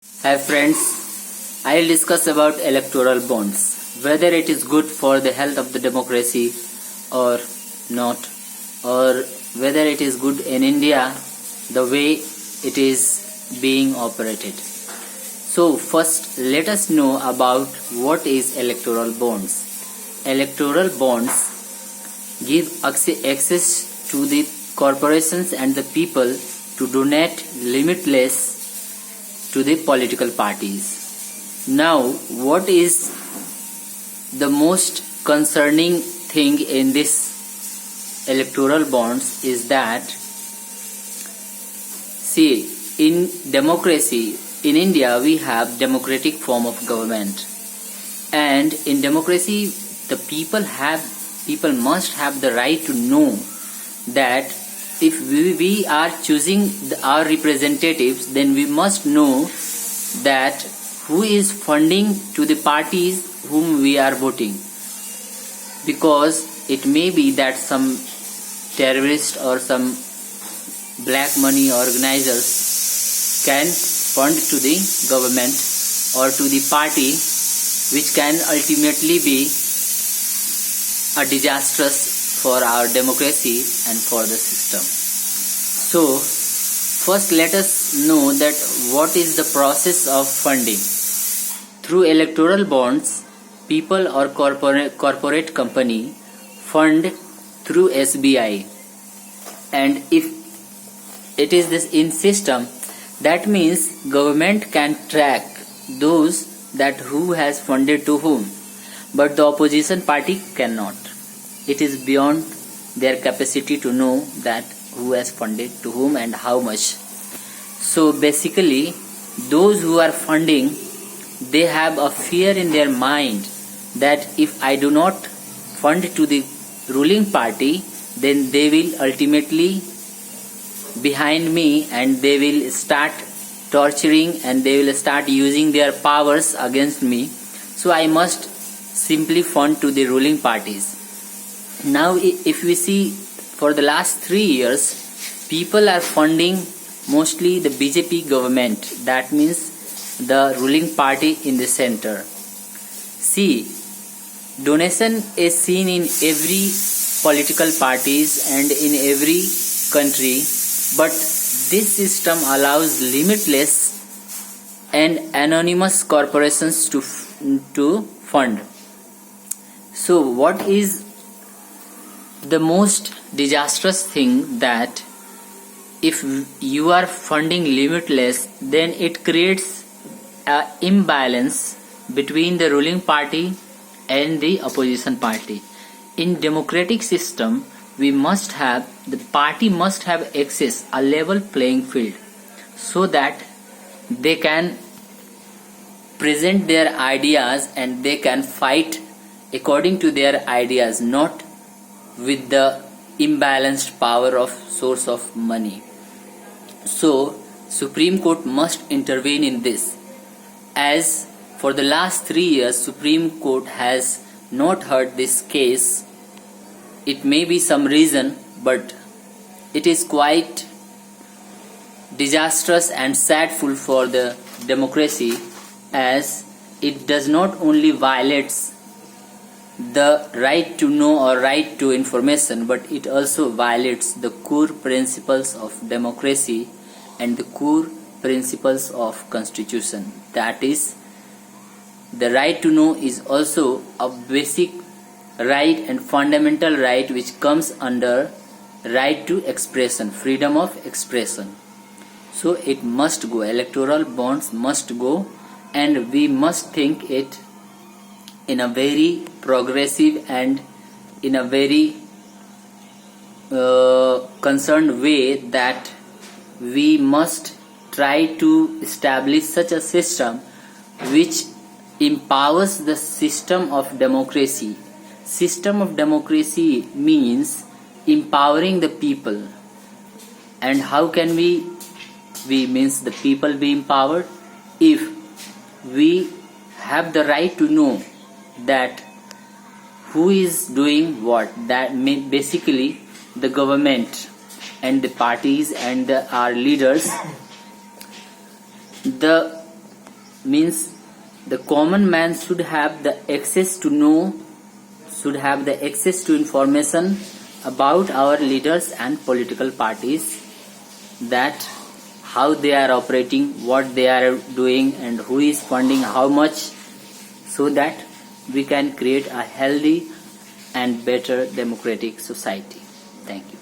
Hi friends, I'll discuss about electoral bonds, whether it is good for the health of the democracy or not, or whether it is good in India the way it is being operated. So first let us know about what is electoral bonds. Electoral bonds give access to the corporations and the people to donate limitless to the political parties. Now, what is the most concerning thing in this electoral bonds is that, see, in democracy, in India we have democratic form of government, and in democracy the people must have the right to know that if we are choosing our representatives, then we must know that who is funding to the parties whom we are voting, because it may be that some terrorist or some black money organizers can fund to the government or to the party, which can ultimately be a disastrous for our democracy and for the system. So, first let us know that what is the process of funding. Through electoral bonds, people or corporate company fund through SBI, and if it is this in system, that means government can track those that who has funded to whom, but the opposition party cannot. It is beyond their capacity to know that who has funded to whom and how much. So basically, those who are funding, they have a fear in their mind that if I do not fund to the ruling party, then they will ultimately behind me and they will start torturing and they will start using their powers against me. So I must simply fund to the ruling parties. Now if we see, for the last 3 years, people are funding mostly the BJP government, that means the ruling party in the center. See, donation is seen in every political parties and in every country, but this system allows limitless and anonymous corporations to fund. So what is the most disastrous thing, that if you are funding limitless, then it creates an imbalance between the ruling party and the opposition party. In democratic system, we must have, the party must have access, a level playing field, so that they can present their ideas and they can fight according to their ideas, not with the imbalanced power of source of money. So Supreme Court must intervene in this, as for the last 3 years Supreme Court has not heard this case. It may be some reason, but it is quite disastrous and sadful for the democracy, as it does not only violates the right to know or right to information, but it also violates the core principles of democracy and the core principles of constitution. That is, the right to know is also a basic right and fundamental right which comes under right to expression, freedom of expression. So it must go, electoral bonds must go, and we must think it in a very progressive and in a very concerned way, that we must try to establish such a system which empowers the system of democracy. System of democracy means empowering the people. And how can we means the people be empowered? If we have the right to know that who is doing what, that basically the government and the parties and our leaders, the means the common man should have the access to know, should have the access to information about our leaders and political parties, that how they are operating, what they are doing, and who is funding how much, so that we can create a healthy and better democratic society. Thank you.